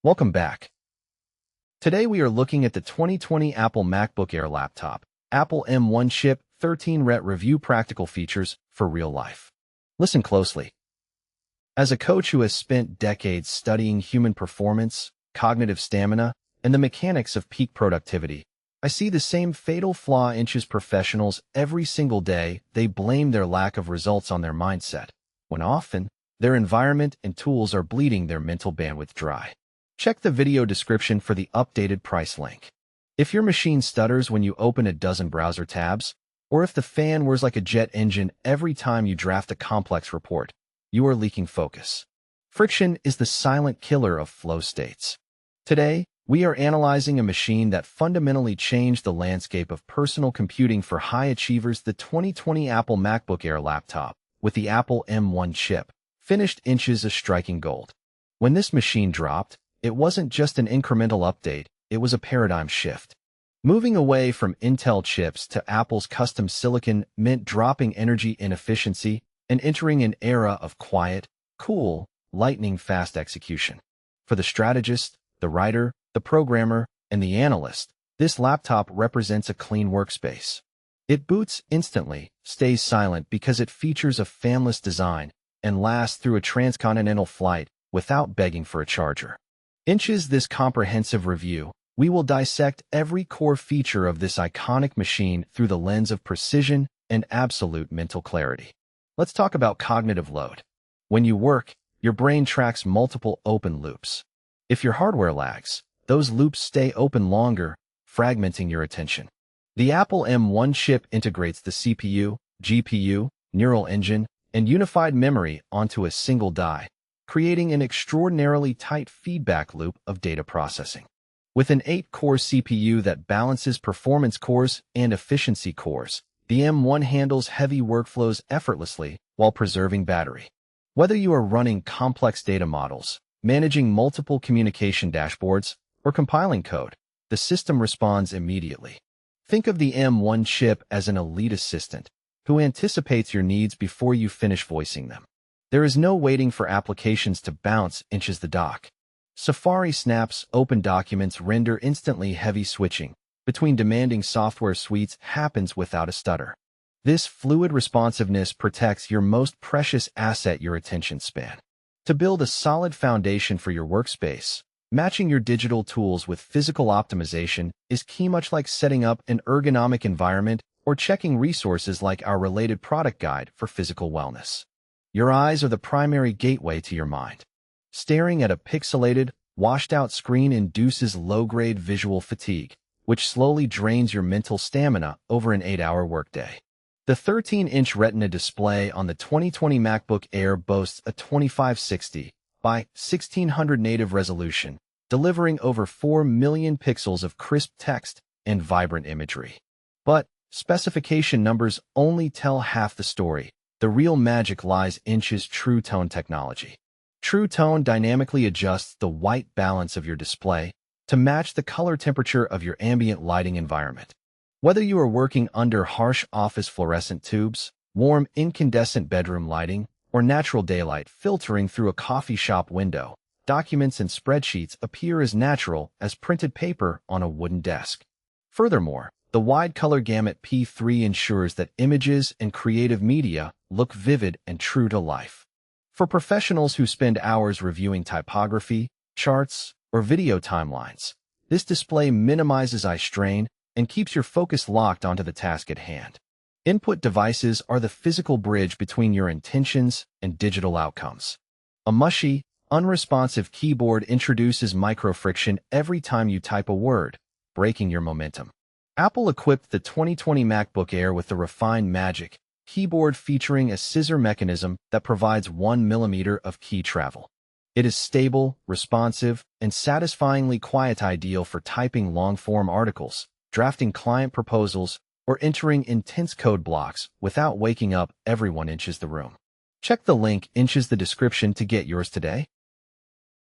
Welcome back. Today we are looking at the 2020 Apple MacBook Air Laptop, Apple M1 chip, 13-RET review practical features for real life. Listen closely. As a coach who has spent decades studying human performance, cognitive stamina, and the mechanics of peak productivity, I see the same fatal flaw in professionals every single day. They blame their lack of results on their mindset, when often their environment and tools are bleeding their mental bandwidth dry. Check the video description for the updated price link. If your machine stutters when you open a dozen browser tabs, or if the fan whirs like a jet engine every time you draft a complex report, you are leaking focus. Friction is the silent killer of flow states. Today, we are analyzing a machine that fundamentally changed the landscape of personal computing for high achievers, the 2020 Apple MacBook Air Laptop, with the Apple M1 chip, finished inches of striking gold. When this machine dropped, it wasn't just an incremental update, it was a paradigm shift. Moving away from Intel chips to Apple's custom silicon meant dropping energy inefficiency and entering an era of quiet, cool, lightning-fast execution. For the strategist, the writer, the programmer, and the analyst, this laptop represents a clean workspace. It boots instantly, stays silent because it features a fanless design, and lasts through a transcontinental flight without begging for a charger. In this comprehensive review, we will dissect every core feature of this iconic machine through the lens of precision and absolute mental clarity. Let's talk about cognitive load. When you work, your brain tracks multiple open loops. If your hardware lags, those loops stay open longer, fragmenting your attention. The Apple M1 chip integrates the CPU, GPU, neural engine, and unified memory onto a single die, creating an extraordinarily tight feedback loop of data processing. With an 8-core CPU that balances performance cores and efficiency cores, the M1 handles heavy workflows effortlessly while preserving battery. Whether you are running complex data models, managing multiple communication dashboards, or compiling code, the system responds immediately. Think of the M1 chip as an elite assistant who anticipates your needs before you finish voicing them. There is no waiting for applications to bounce. The dock. Safari snaps, open documents, render instantly. Heavy switching between demanding software suites happens without a stutter. This fluid responsiveness protects your most precious asset, your attention span. To build a solid foundation for your workspace, matching your digital tools with physical optimization is key, much like setting up an ergonomic environment or checking resources like our related product guide for physical wellness. Your eyes are the primary gateway to your mind. Staring at a pixelated, washed-out screen induces low-grade visual fatigue, which slowly drains your mental stamina over an 8-hour workday. The 13-inch Retina display on the 2020 MacBook Air boasts a 2560 by 1600 native resolution, delivering over 4 million pixels of crisp text and vibrant imagery. But specification numbers only tell half the story. The real magic lies in True Tone technology. True Tone dynamically adjusts the white balance of your display to match the color temperature of your ambient lighting environment. Whether you are working under harsh office fluorescent tubes, warm incandescent bedroom lighting, or natural daylight filtering through a coffee shop window, documents and spreadsheets appear as natural as printed paper on a wooden desk. Furthermore, the wide color gamut P3 ensures that images and creative media look vivid and true to life. For professionals who spend hours reviewing typography, charts, or video timelines, this display minimizes eye strain and keeps your focus locked onto the task at hand. Input devices are the physical bridge between your intentions and digital outcomes. A mushy, unresponsive keyboard introduces micro-friction every time you type a word, breaking your momentum. Apple equipped the 2020 MacBook Air with the refined Magic keyboard featuring a scissor mechanism that provides 1 millimeter of key travel. It is stable, responsive, and satisfyingly quiet, ideal for typing long-form articles, drafting client proposals, or entering intense code blocks without waking up everyone. The room. Check the link in the description to get yours today.